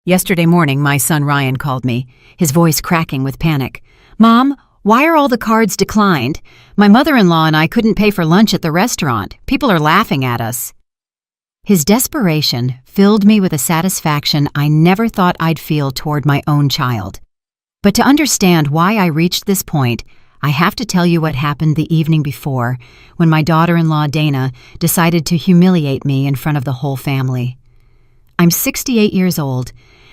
Yesterday morning, my son Ryan called me, his voice cracking with panic. "Mom, why are all the cards declined? My mother-in-law and I couldn't pay for lunch at the restaurant. People are laughing at us." His desperation filled me with a satisfaction I never thought I'd feel toward my own child. But to understand why I reached this point, I have to tell you what happened the evening before, when my daughter-in-law Dana decided to humiliate me in front of the whole family. I'm 68 years old,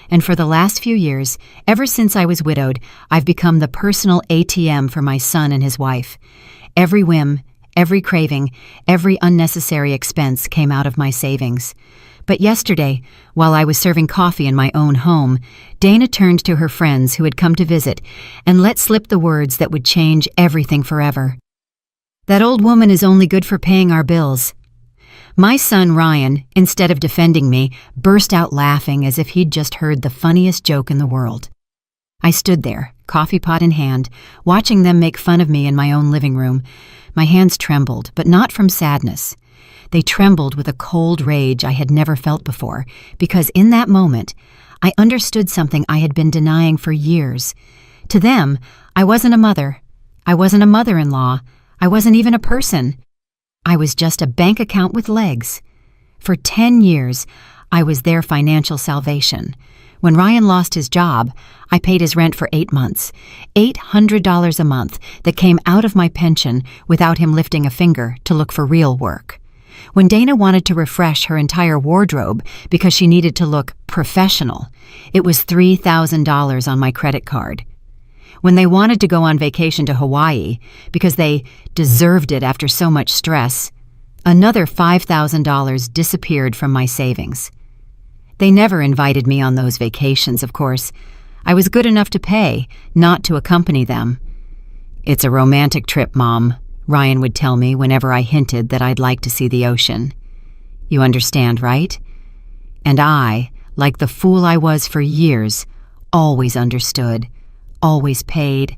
and for the last few years, ever since I was widowed, I've become the personal ATM for my son and his wife. Every whim, every craving, every unnecessary expense came out of my savings. But yesterday, while I was serving coffee in my own home, Dana turned to her friends who had come to visit and let slip the words that would change everything forever. "That old woman is only good for paying our bills." My son Ryan, instead of defending me, burst out laughing as if he'd just heard the funniest joke in the world. I stood there, coffee pot in hand, watching them make fun of me in my own living room. My hands trembled, but not from sadness. They trembled with a cold rage I had never felt before, because in that moment, I understood something I had been denying for years. To them, I wasn't a mother. I wasn't a mother-in-law. I wasn't even a person. I was just a bank account with legs. For 10 years, I was their financial salvation. When Ryan lost his job, I paid his rent for 8 months, $800 a month that came out of my pension without him lifting a finger to look for real work. When Dana wanted to refresh her entire wardrobe because she needed to look professional, it was $3,000 on my credit card. When they wanted to go on vacation to Hawaii because they deserved it after so much stress, another $5,000 disappeared from my savings. They never invited me on those vacations, of course. I was good enough to pay, not to accompany them. "It's a romantic trip, Mom," Ryan would tell me whenever I hinted that I'd like to see the ocean. You understand, right? And I, like the fool I was for years, always understood, always paid,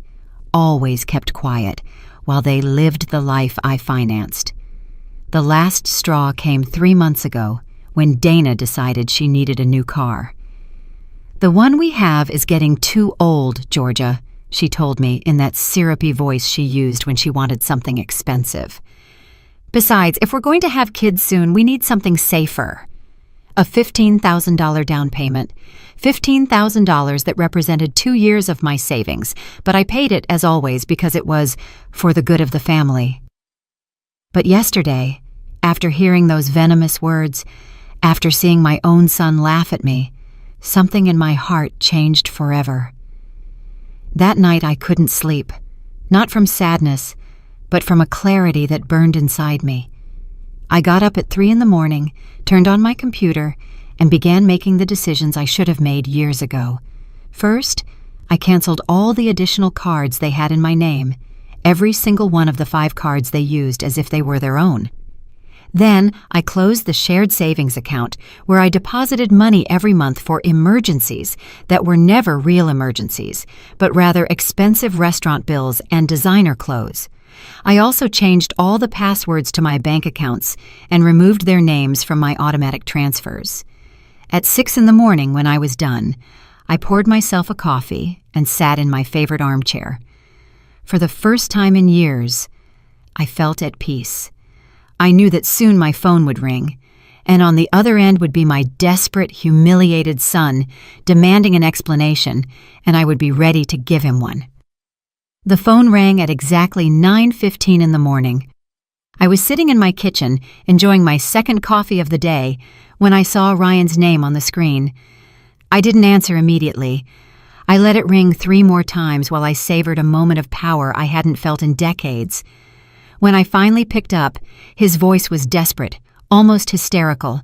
always kept quiet, while they lived the life I financed. The last straw came 3 months ago, when Dana decided she needed a new car. "The one we have is getting too old, Georgia," she told me in that syrupy voice she used when she wanted something expensive. "Besides, if we're going to have kids soon, we need something safer." A $15,000 down payment, $15,000 that represented 2 years of my savings, but I paid it, as always, because it was for the good of the family. But yesterday, after hearing those venomous words, after seeing my own son laugh at me, something in my heart changed forever. That night I couldn't sleep, not from sadness, but from a clarity that burned inside me. I got up at 3 a.m, turned on my computer, and began making the decisions I should have made years ago. First, I canceled all the additional cards they had in my name, every single one of the 5 cards they used as if they were their own. Then, I closed the shared savings account where I deposited money every month for emergencies that were never real emergencies, but rather expensive restaurant bills and designer clothes. I also changed all the passwords to my bank accounts and removed their names from my automatic transfers. At 6 a.m, when I was done, I poured myself a coffee and sat in my favorite armchair. For the first time in years, I felt at peace. I knew that soon my phone would ring, and on the other end would be my desperate, humiliated son demanding an explanation, and I would be ready to give him one. The phone rang at exactly 9:15 in the morning. I was sitting in my kitchen, enjoying my second coffee of the day, when I saw Ryan's name on the screen. I didn't answer immediately. I let it ring 3 more times while I savored a moment of power I hadn't felt in decades. When I finally picked up, his voice was desperate, almost hysterical.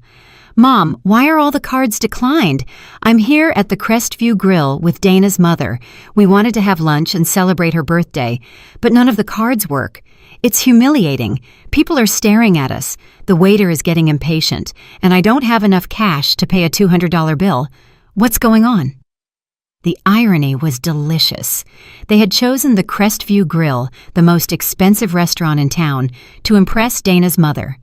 "Mom, why are all the cards declined? I'm here at the Crestview Grill with Dana's mother. We wanted to have lunch and celebrate her birthday, but none of the cards work. It's humiliating. People are staring at us. The waiter is getting impatient, and I don't have enough cash to pay a $200 bill. What's going on?" The irony was delicious. They had chosen the Crestview Grill, the most expensive restaurant in town, to impress Dana's mother.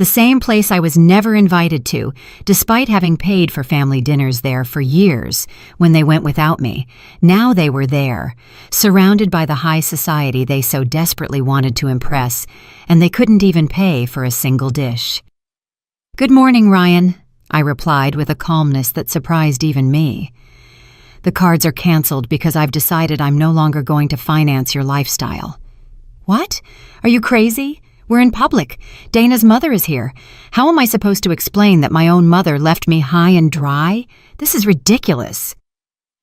The same place I was never invited to, despite having paid for family dinners there for years when they went without me. Now they were there, surrounded by the high society they so desperately wanted to impress, and they couldn't even pay for a single dish. "Good morning, Ryan," I replied with a calmness that surprised even me. "The cards are canceled because I've decided I'm no longer going to finance your lifestyle." "What? Are you crazy? We're in public. Dana's mother is here. How am I supposed to explain that my own mother left me high and dry? This is ridiculous."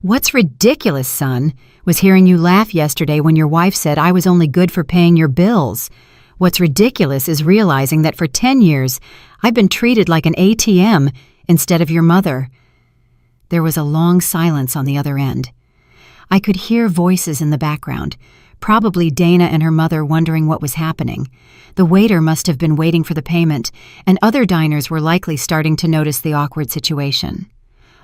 "What's ridiculous, son, was hearing you laugh yesterday when your wife said I was only good for paying your bills. What's ridiculous is realizing that for 10 years I've been treated like an ATM instead of your mother." There was a long silence on the other end. I could hear voices in the background, probably Dana and her mother wondering what was happening. The waiter must have been waiting for the payment, and other diners were likely starting to notice the awkward situation.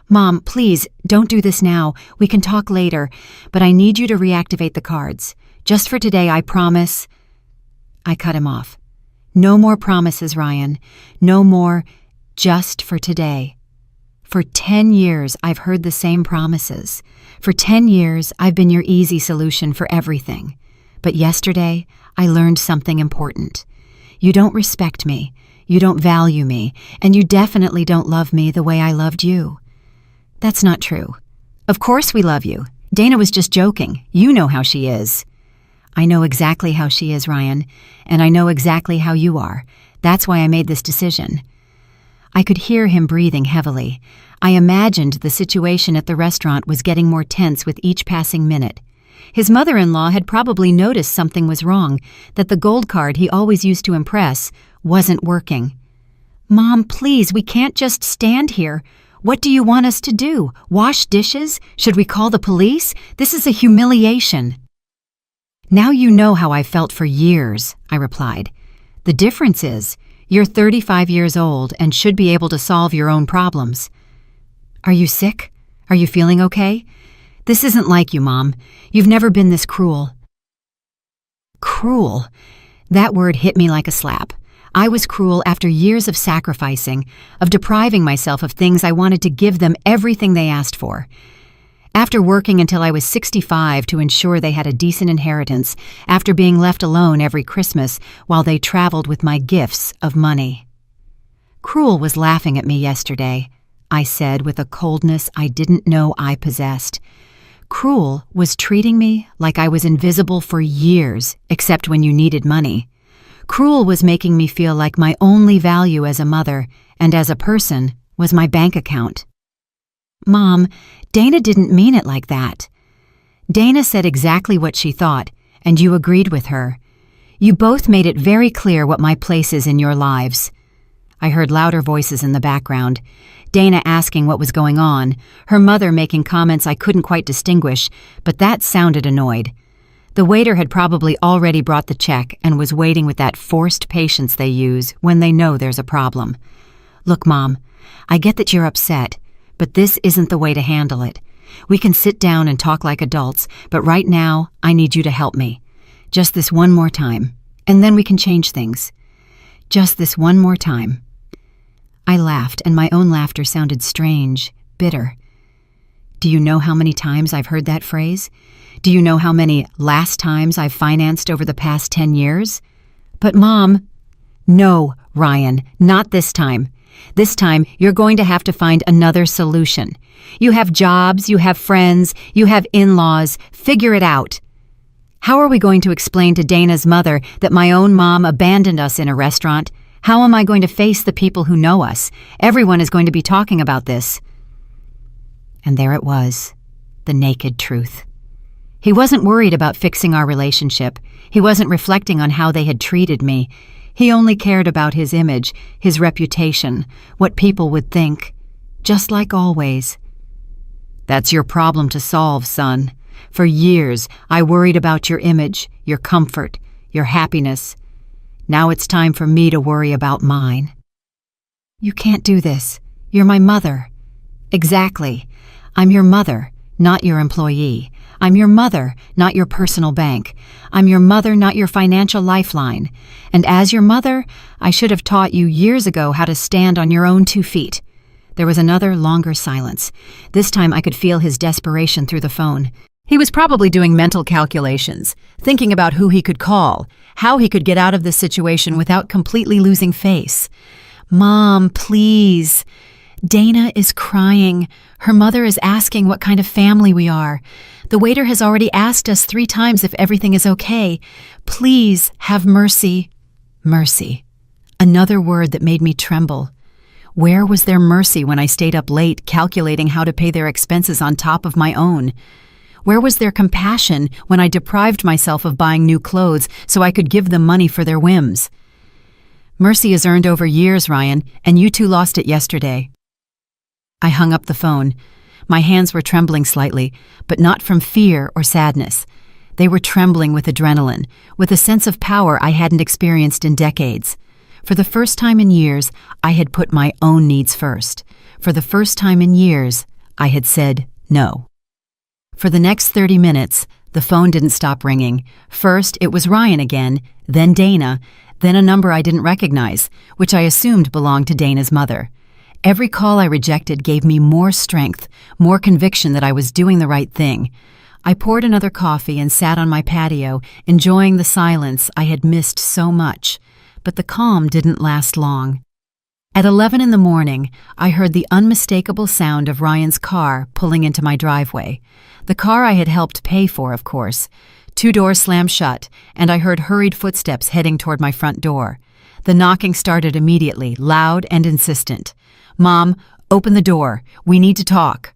"Mom, please, don't do this now. We can talk later, but I need you to reactivate the cards. Just for today, I promise." I cut him off. "No more promises, Ryan. No more just for today. For 10 years, I've heard the same promises. For 10 years, I've been your easy solution for everything. But yesterday, I learned something important. You don't respect me, you don't value me, and you definitely don't love me the way I loved you." "That's not true. Of course we love you. Dana was just joking. You know how she is." "I know exactly how she is, Ryan, and I know exactly how you are. That's why I made this decision." I could hear him breathing heavily. I imagined the situation at the restaurant was getting more tense with each passing minute. His mother-in-law had probably noticed something was wrong, that the gold card he always used to impress wasn't working. "Mom, please, we can't just stand here. What do you want us to do? Wash dishes? Should we call the police? This is a humiliation." "Now you know how I felt for years," I replied. "The difference is, you're 35 years old and should be able to solve your own problems." "Are you sick? Are you feeling okay? This isn't like you, Mom. You've never been this cruel." Cruel. That word hit me like a slap. I was cruel after years of sacrificing, of depriving myself of things I wanted to give them everything they asked for. After working until I was 65 to ensure they had a decent inheritance, after being left alone every Christmas while they traveled with my gifts of money. "Cruel was laughing at me yesterday," I said with a coldness I didn't know I possessed. "Cruel was treating me like I was invisible for years, except when you needed money. Cruel was making me feel like my only value as a mother and as a person was my bank account." "Mom, Dana didn't mean it like that." "Dana said exactly what she thought, and you agreed with her. You both made it very clear what my place is in your lives." I heard louder voices in the background. Dana asking what was going on, her mother making comments I couldn't quite distinguish, but that sounded annoyed. The waiter had probably already brought the check and was waiting with that forced patience they use when they know there's a problem. "Look, Mom, I get that you're upset, but this isn't the way to handle it. We can sit down and talk like adults, but right now, I need you to help me. Just this one more time, and then we can change things. Just this one more time." I laughed, and my own laughter sounded strange, bitter. Do you know how many times I've heard that phrase? Do you know how many last times I've financed over the past 10 years? "But Mom..." "No, Ryan, not this time. This time, you're going to have to find another solution. You have jobs, you have friends, you have in-laws. Figure it out. How are we going to explain to Dana's mother that my own mom abandoned us in a restaurant? How am I going to face the people who know us? Everyone is going to be talking about this." And there it was, the naked truth. He wasn't worried about fixing our relationship. He wasn't reflecting on how they had treated me. He only cared about his image, his reputation, what people would think. Just like always. "That's your problem to solve, son. For years, I worried about your image, your comfort, your happiness. Now it's time for me to worry about mine." "You can't do this. You're my mother." "Exactly. I'm your mother, not your employee. I'm your mother, not your personal bank. I'm your mother, not your financial lifeline. And as your mother, I should have taught you years ago how to stand on your own 2 feet. There was another longer silence. This time I could feel his desperation through the phone. He was probably doing mental calculations, thinking about who he could call, how he could get out of this situation without completely losing face. Mom, please. Dana is crying. Her mother is asking what kind of family we are. The waiter has already asked us 3 times if everything is okay. Please have mercy. Mercy. Another word that made me tremble. Where was their mercy when I stayed up late calculating how to pay their expenses on top of my own? Where was their compassion when I deprived myself of buying new clothes so I could give them money for their whims? Mercy is earned over years, Ryan, and you two lost it yesterday. I hung up the phone. My hands were trembling slightly, but not from fear or sadness. They were trembling with adrenaline, with a sense of power I hadn't experienced in decades. For the first time in years, I had put my own needs first. For the first time in years, I had said no. For the next 30 minutes, the phone didn't stop ringing. First, it was Ryan again, then Dana, then a number I didn't recognize, which I assumed belonged to Dana's mother. Every call I rejected gave me more strength, more conviction that I was doing the right thing. I poured another coffee and sat on my patio, enjoying the silence I had missed so much. But the calm didn't last long. At 11 in the morning, I heard the unmistakable sound of Ryan's car pulling into my driveway. The car I had helped pay for, of course. 2 doors slammed shut, and I heard hurried footsteps heading toward my front door. The knocking started immediately, loud and insistent. Mom, open the door. We need to talk.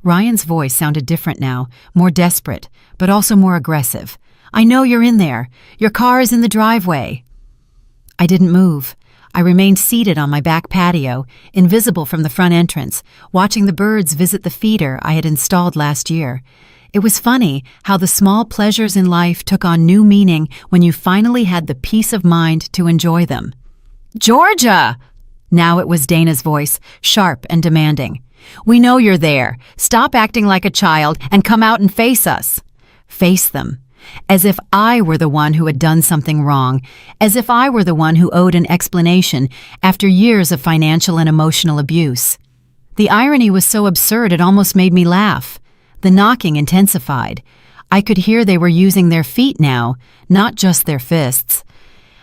Ryan's voice sounded different now, more desperate, but also more aggressive. I know you're in there. Your car is in the driveway. I didn't move. I remained seated on my back patio, invisible from the front entrance, watching the birds visit the feeder I had installed last year. It was funny how the small pleasures in life took on new meaning when you finally had the peace of mind to enjoy them. Georgia! Now it was Dana's voice, sharp and demanding. We know you're there. Stop acting like a child and come out and face us. Face them. As if I were the one who had done something wrong, as if I were the one who owed an explanation after years of financial and emotional abuse. The irony was so absurd it almost made me laugh. The knocking intensified. I could hear they were using their feet now, not just their fists.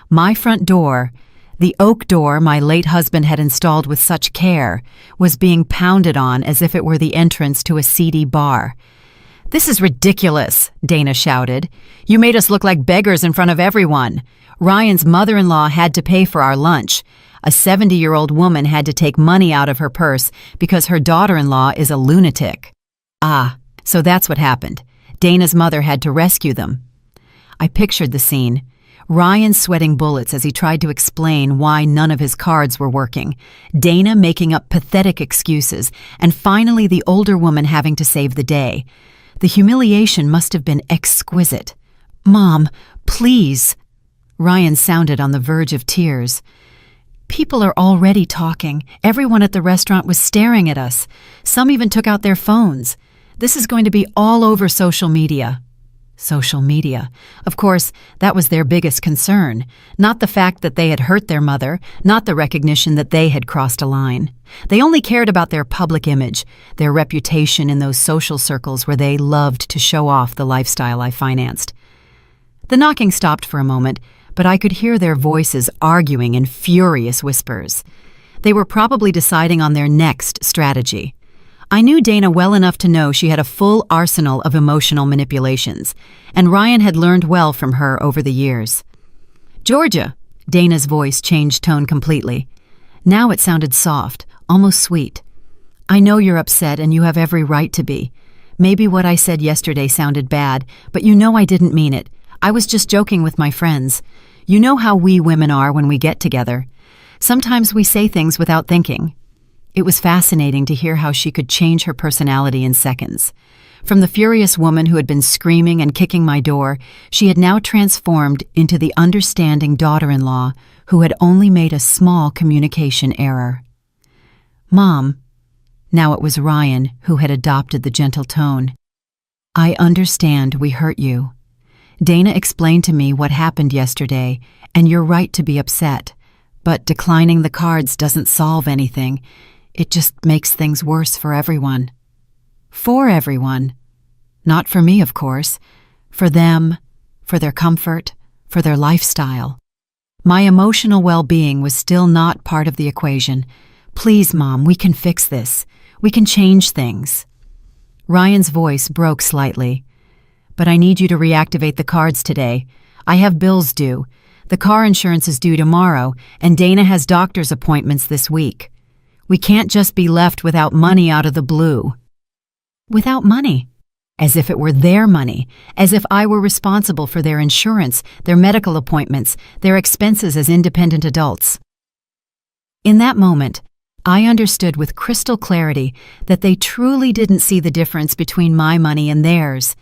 My front door, the oak door my late husband had installed with such care, was being pounded on as if it were the entrance to a seedy bar. This is ridiculous, Dana shouted. You made us look like beggars in front of everyone. Ryan's mother-in-law had to pay for our lunch. A 70-year-old woman had to take money out of her purse because her daughter-in-law is a lunatic. Ah, so that's what happened. Dana's mother had to rescue them. I pictured the scene. Ryan sweating bullets as he tried to explain why none of his cards were working, Dana making up pathetic excuses, and finally the older woman having to save the day. The humiliation must have been exquisite. Mom, please. Ryan sounded on the verge of tears. People are already talking. Everyone at the restaurant was staring at us. Some even took out their phones. This is going to be all over social media. Social media. Of course, that was their biggest concern. Not the fact that they had hurt their mother, not the recognition that they had crossed a line. They only cared about their public image, their reputation in those social circles where they loved to show off the lifestyle I financed. The knocking stopped for a moment, but I could hear their voices arguing in furious whispers. They were probably deciding on their next strategy. I knew Dana well enough to know she had a full arsenal of emotional manipulations, and Ryan had learned well from her over the years. Georgia, Dana's voice changed tone completely. Now it sounded soft, almost sweet. I know you're upset and you have every right to be. Maybe what I said yesterday sounded bad, but you know I didn't mean it. I was just joking with my friends. You know how we women are when we get together. Sometimes we say things without thinking. It was fascinating to hear how she could change her personality in seconds. From the furious woman who had been screaming and kicking my door, she had now transformed into the understanding daughter-in-law who had only made a small communication error. Mom, now it was Ryan who had adopted the gentle tone. I understand we hurt you. Dana explained to me what happened yesterday, and you're right to be upset. But declining the cards doesn't solve anything. It just makes things worse for everyone. For everyone. Not for me, of course. For them, for their comfort, for their lifestyle. My emotional well-being was still not part of the equation. Please, Mom, we can fix this. We can change things. Ryan's voice broke slightly. But I need you to reactivate the cards today. I have bills due. The car insurance is due tomorrow, and Dana has doctor's appointments this week. We can't just be left without money out of the blue. Without money? As if it were their money, as if I were responsible for their insurance, their medical appointments, their expenses as independent adults. In that moment, I understood with crystal clarity that they truly didn't see the difference between my money and theirs.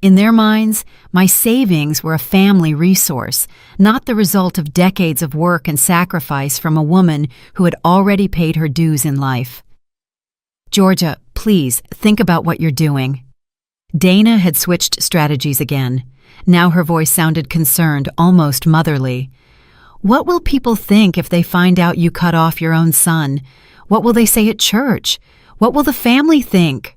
In their minds, my savings were a family resource, not the result of decades of work and sacrifice from a woman who had already paid her dues in life. Georgia, please think about what you're doing. Dana had switched strategies again. Now her voice sounded concerned, almost motherly. What will people think if they find out you cut off your own son? What will they say at church? What will the family think?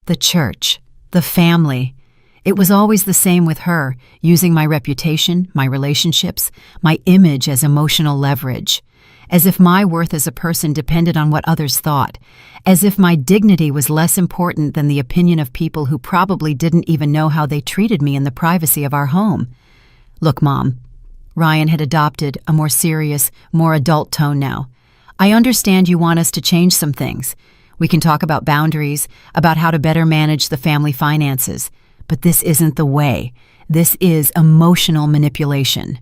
The church, the family. It was always the same with her, using my reputation, my relationships, my image as emotional leverage. As if my worth as a person depended on what others thought. As if my dignity was less important than the opinion of people who probably didn't even know how they treated me in the privacy of our home. Look, Mom. Ryan had adopted a more serious, more adult tone now. I understand you want us to change some things. We can talk about boundaries, about how to better manage the family finances. But this isn't the way. This is emotional manipulation.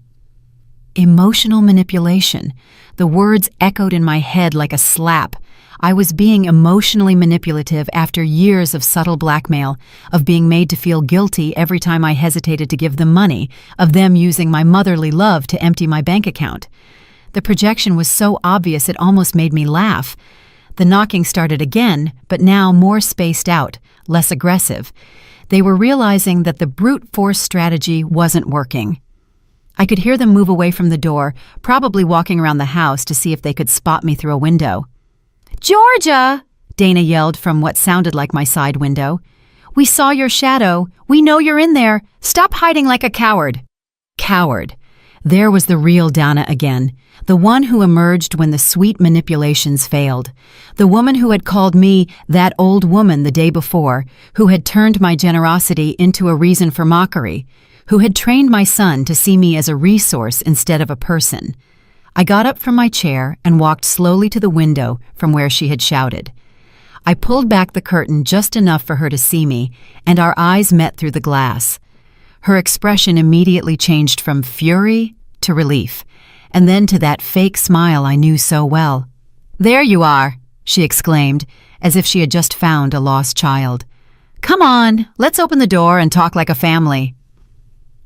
Emotional manipulation. The words echoed in my head like a slap. I was being emotionally manipulative after years of subtle blackmail, of being made to feel guilty every time I hesitated to give them money, of them using my motherly love to empty my bank account. The projection was so obvious it almost made me laugh. The knocking started again, but now more spaced out, less aggressive. They were realizing that the brute force strategy wasn't working. I could hear them move away from the door, probably walking around the house to see if they could spot me through a window. "Georgia!" Dana yelled from what sounded like my side window. "We saw your shadow. We know you're in there. Stop hiding like a coward." Coward. There was the real Dana again, the one who emerged when the sweet manipulations failed, the woman who had called me that old woman the day before, who had turned my generosity into a reason for mockery, who had trained my son to see me as a resource instead of a person. I got up from my chair and walked slowly to the window from where she had shouted. I pulled back the curtain just enough for her to see me, and our eyes met through the glass. Her expression immediately changed from fury to relief, and then to that fake smile I knew so well. "There you are," she exclaimed, as if she had just found a lost child. "Come on, let's open the door and talk like a family."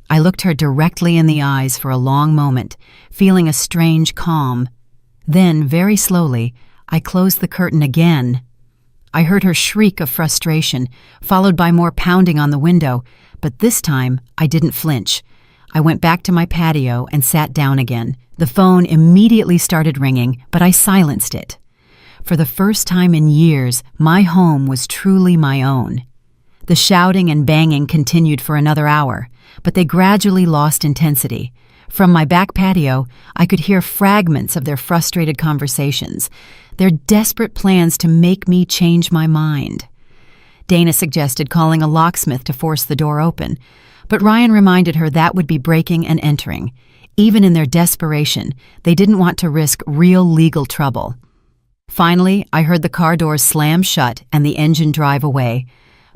I looked her directly in the eyes for a long moment, feeling a strange calm. Then, very slowly, I closed the curtain again. I heard her shriek of frustration, followed by more pounding on the window, but this time I didn't flinch. I went back to my patio and sat down again. The phone immediately started ringing, but I silenced it. For the first time in years, my home was truly my own. The shouting and banging continued for another hour, but they gradually lost intensity. From my back patio, I could hear fragments of their frustrated conversations, their desperate plans to make me change my mind. Dana suggested calling a locksmith to force the door open, but Ryan reminded her that would be breaking and entering. Even in their desperation, they didn't want to risk real legal trouble. Finally, I heard the car doors slam shut and the engine drive away,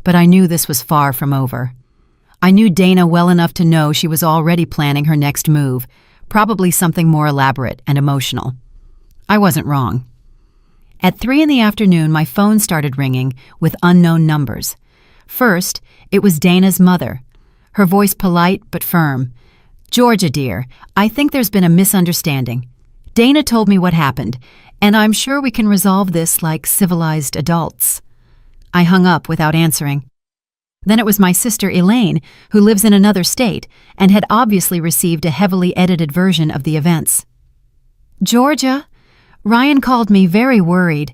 but I knew this was far from over. I knew Dana well enough to know she was already planning her next move, probably something more elaborate and emotional. I wasn't wrong. At 3 in the afternoon, my phone started ringing with unknown numbers. First, it was Dana's mother, her voice polite but firm. "Georgia, dear, I think there's been a misunderstanding. Dana told me what happened, and I'm sure we can resolve this like civilized adults." I hung up without answering. Then it was my sister Elaine, who lives in another state and had obviously received a heavily edited version of the events. "Georgia, Ryan called me very worried.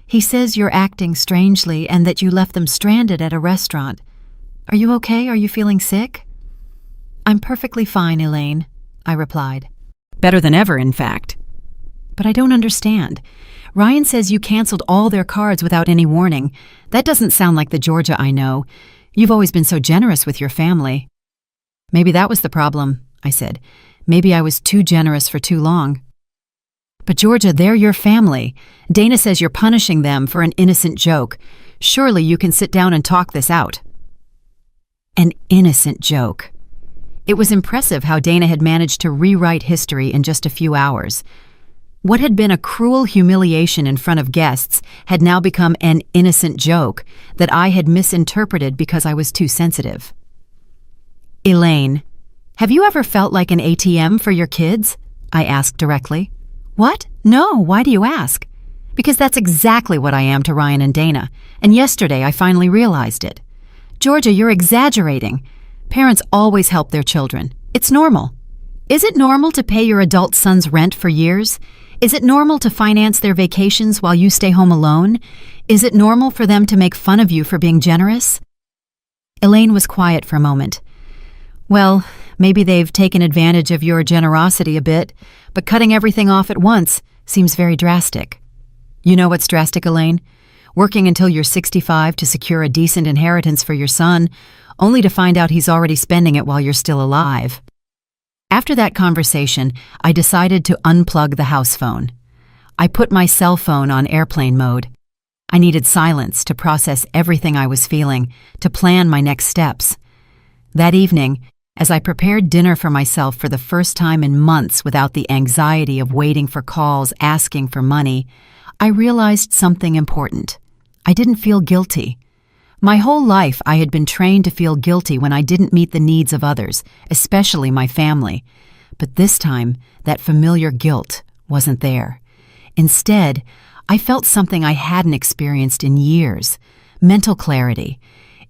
He says you're acting strangely and that you left them stranded at a restaurant. Are you okay? Are you feeling sick?" "I'm perfectly fine, Elaine," I replied. "Better than ever, in fact." "But I don't understand. Ryan says you canceled all their cards without any warning. That doesn't sound like the Georgia I know. You've always been so generous with your family." "Maybe that was the problem," I said. "Maybe I was too generous for too long." "But Georgia, they're your family. Dana says you're punishing them for an innocent joke. Surely you can sit down and talk this out." An innocent joke. It was impressive how Dana had managed to rewrite history in just a few hours. What had been a cruel humiliation in front of guests had now become an innocent joke that I had misinterpreted because I was too sensitive. "Elaine, have you ever felt like an ATM for your kids?" I asked directly. "What? No, why do you ask?" "Because that's exactly what I am to Ryan and Dana, and yesterday I finally realized it." "Georgia, you're exaggerating. Parents always help their children. It's normal. Is it normal to pay your adult son's rent for years? Is it normal to finance their vacations while you stay home alone? Is it normal for them to make fun of you for being generous?" Elaine was quiet for a moment. "Well, maybe they've taken advantage of your generosity a bit, but cutting everything off at once seems very drastic." "You know what's drastic, Elaine? Working until you're 65 to secure a decent inheritance for your son, only to find out he's already spending it while you're still alive." After that conversation, I decided to unplug the house phone. I put my cell phone on airplane mode. I needed silence to process everything I was feeling, to plan my next steps. That evening, as I prepared dinner for myself for the first time in months without the anxiety of waiting for calls asking for money, I realized something important. I didn't feel guilty. My whole life I had been trained to feel guilty when I didn't meet the needs of others, especially my family. But this time, that familiar guilt wasn't there. Instead, I felt something I hadn't experienced in years: mental clarity.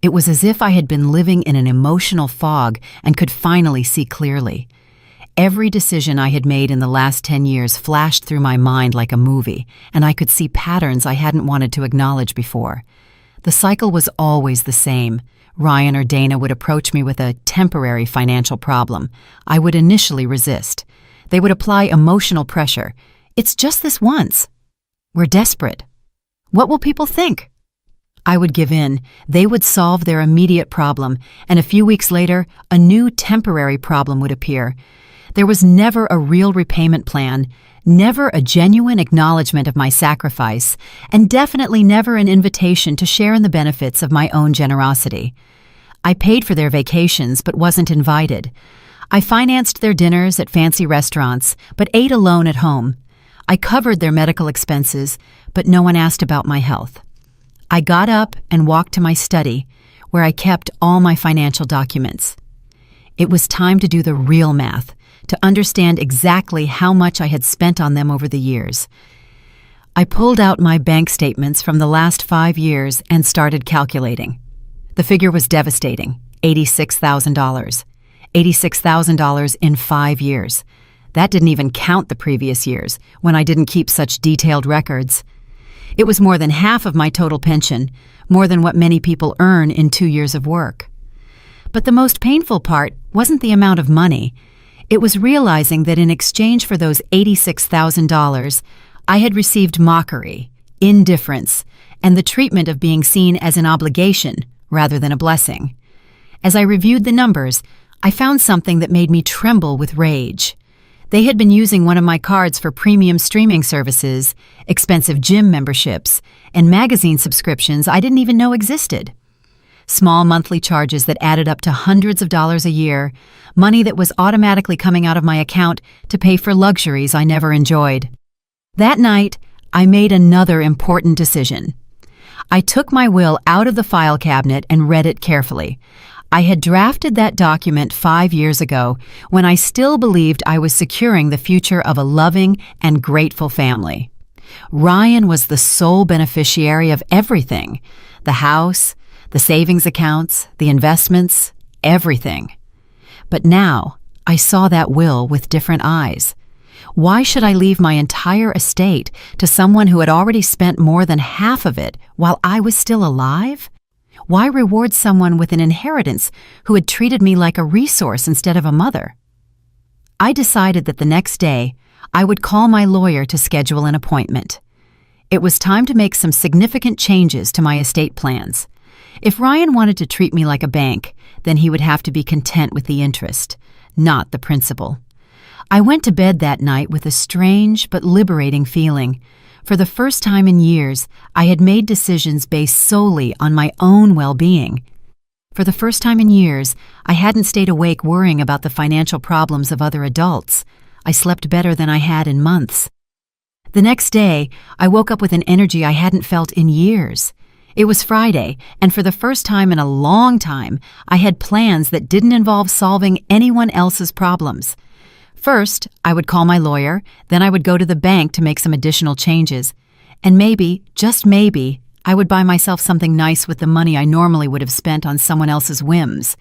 It was as if I had been living in an emotional fog and could finally see clearly. Every decision I had made in the last 10 years flashed through my mind like a movie, and I could see patterns I hadn't wanted to acknowledge before. The cycle was always the same. Ryan or Dana would approach me with a temporary financial problem. I would initially resist. They would apply emotional pressure. "It's just this once. We're desperate. What will people think?" I would give in. They would solve their immediate problem, and a few weeks later, a new temporary problem would appear. There was never a real repayment plan, never a genuine acknowledgement of my sacrifice, and definitely never an invitation to share in the benefits of my own generosity. I paid for their vacations but wasn't invited. I financed their dinners at fancy restaurants but ate alone at home. I covered their medical expenses, but no one asked about my health. I got up and walked to my study, where I kept all my financial documents. It was time to do the real math, to understand exactly how much I had spent on them over the years. I pulled out my bank statements from the last 5 years and started calculating. The figure was devastating: $86,000. $86,000 in 5 years. That didn't even count the previous years, when I didn't keep such detailed records. It was more than half of my total pension, more than what many people earn in 2 years of work. But the most painful part wasn't the amount of money. It was realizing that in exchange for those $86,000, I had received mockery, indifference, and the treatment of being seen as an obligation rather than a blessing. As I reviewed the numbers, I found something that made me tremble with rage. They had been using one of my cards for premium streaming services, expensive gym memberships, and magazine subscriptions I didn't even know existed. Small monthly charges that added up to hundreds of dollars a year, money that was automatically coming out of my account to pay for luxuries I never enjoyed. That night, I made another important decision. I took my will out of the file cabinet and read it carefully. I had drafted that document 5 years ago when I still believed I was securing the future of a loving and grateful family. Ryan was the sole beneficiary of everything: the house, the savings accounts, the investments, everything. But now, I saw that will with different eyes. Why should I leave my entire estate to someone who had already spent more than half of it while I was still alive? Why reward someone with an inheritance who had treated me like a resource instead of a mother? I decided that the next day, I would call my lawyer to schedule an appointment. It was time to make some significant changes to my estate plans. If Ryan wanted to treat me like a bank, then he would have to be content with the interest, not the principal. I went to bed that night with a strange but liberating feeling. For the first time in years, I had made decisions based solely on my own well-being. For the first time in years, I hadn't stayed awake worrying about the financial problems of other adults. I slept better than I had in months. The next day, I woke up with an energy I hadn't felt in years. It was Friday, and for the first time in a long time, I had plans that didn't involve solving anyone else's problems. First, I would call my lawyer, then I would go to the bank to make some additional changes. And maybe, just maybe, I would buy myself something nice with the money I normally would have spent on someone else's whims.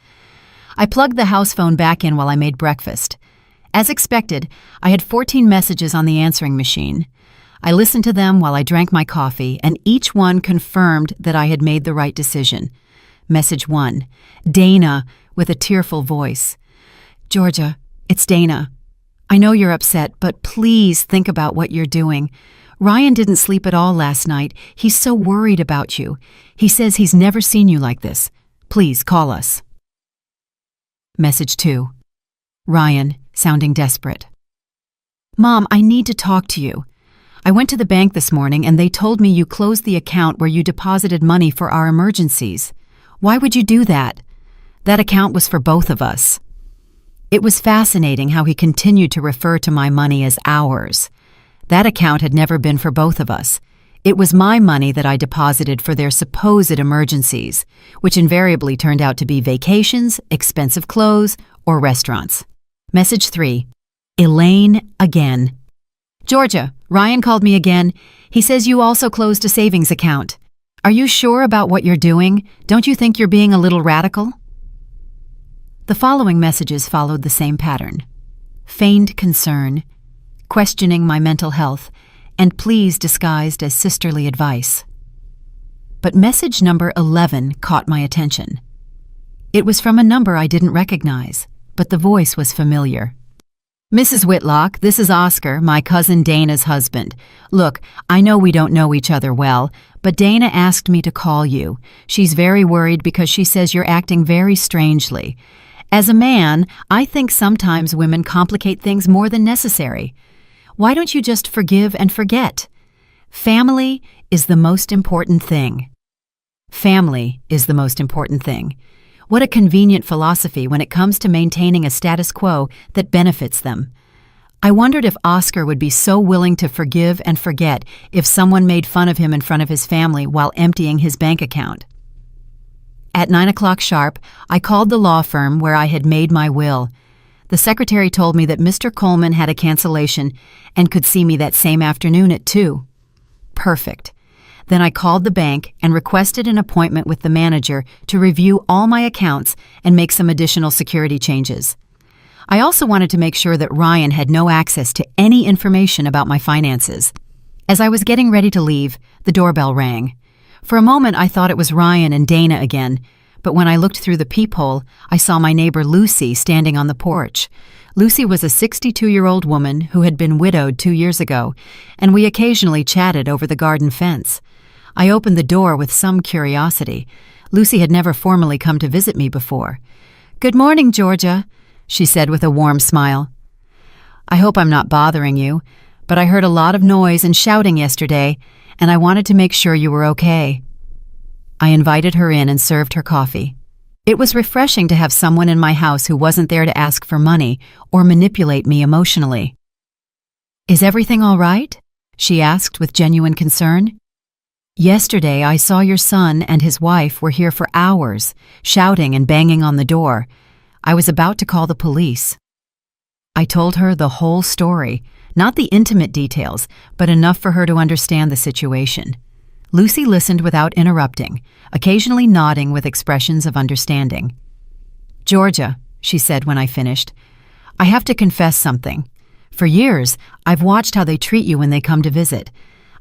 I plugged the house phone back in while I made breakfast. As expected, I had 14 messages on the answering machine. I listened to them while I drank my coffee, and each one confirmed that I had made the right decision. Message 1. Dana, with a tearful voice. Georgia, it's Dana. I know you're upset, but please think about what you're doing. Ryan didn't sleep at all last night. He's so worried about you. He says he's never seen you like this. Please call us. Message 2. Ryan, sounding desperate. Mom, I need to talk to you. I went to the bank this morning and they told me you closed the account where you deposited money for our emergencies. Why would you do that? That account was for both of us. It was fascinating how he continued to refer to my money as ours. That account had never been for both of us. It was my money that I deposited for their supposed emergencies, which invariably turned out to be vacations, expensive clothes, or restaurants. Message 3. Elaine again. Georgia, Ryan called me again. He says you also closed a savings account. Are you sure about what you're doing? Don't you think you're being a little radical? The following messages followed the same pattern. Feigned concern, questioning my mental health, and pleas disguised as sisterly advice. But message number 11 caught my attention. It was from a number I didn't recognize, but the voice was familiar. Mrs. Whitlock, this is Oscar, my cousin Dana's husband. Look, I know we don't know each other well, but Dana asked me to call you. She's very worried because she says you're acting very strangely. As a man, I think sometimes women complicate things more than necessary. Why don't you just forgive and forget? Family is the most important thing. Family is the most important thing. What a convenient philosophy when it comes to maintaining a status quo that benefits them. I wondered if Oscar would be so willing to forgive and forget if someone made fun of him in front of his family while emptying his bank account. At 9 o'clock sharp, I called the law firm where I had made my will. The secretary told me that Mr. Coleman had a cancellation and could see me that same afternoon at 2. Perfect. Then I called the bank and requested an appointment with the manager to review all my accounts and make some additional security changes. I also wanted to make sure that Ryan had no access to any information about my finances. As I was getting ready to leave, the doorbell rang. For a moment, I thought it was Ryan and Dana again, but when I looked through the peephole, I saw my neighbor Lucy standing on the porch. Lucy was a 62-year-old woman who had been widowed 2 years ago, and we occasionally chatted over the garden fence. I opened the door with some curiosity. Lucy had never formally come to visit me before. "Good morning, Georgia," she said with a warm smile. "I hope I'm not bothering you, but I heard a lot of noise and shouting yesterday, and I wanted to make sure you were okay." I invited her in and served her coffee. It was refreshing to have someone in my house who wasn't there to ask for money or manipulate me emotionally. "Is everything all right?" she asked with genuine concern. "Yesterday I saw your son and his wife were here for hours, shouting and banging on the door. I was about to call the police." I told her the whole story, not the intimate details, but enough for her to understand the situation. Lucy listened without interrupting, occasionally nodding with expressions of understanding. "Georgia," she said when I finished, "I have to confess something. For years, I've watched how they treat you when they come to visit.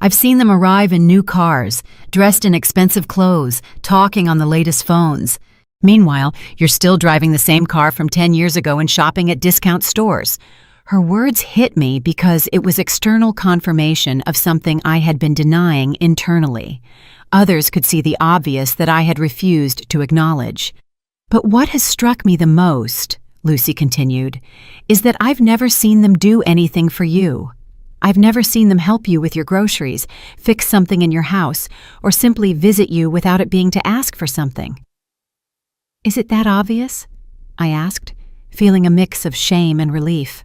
I've seen them arrive in new cars, dressed in expensive clothes, talking on the latest phones. Meanwhile, you're still driving the same car from 10 years ago and shopping at discount stores." Her words hit me because it was external confirmation of something I had been denying internally. Others could see the obvious that I had refused to acknowledge. "But what has struck me the most," Lucy continued, "is that I've never seen them do anything for you. I've never seen them help you with your groceries, fix something in your house, or simply visit you without it being to ask for something." "Is it that obvious?" I asked, feeling a mix of shame and relief.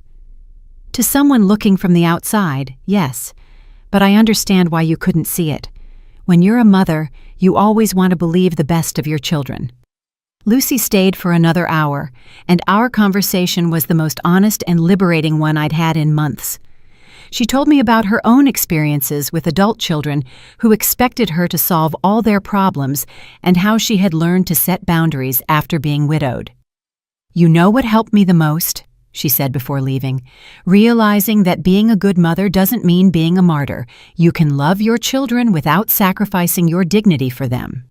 "To someone looking from the outside, yes, but I understand why you couldn't see it. When you're a mother, you always want to believe the best of your children." Lucy stayed for another hour, and our conversation was the most honest and liberating one I'd had in months. She told me about her own experiences with adult children who expected her to solve all their problems and how she had learned to set boundaries after being widowed. "You know what helped me the most?" she said before leaving, "realizing that being a good mother doesn't mean being a martyr. You can love your children without sacrificing your dignity for them."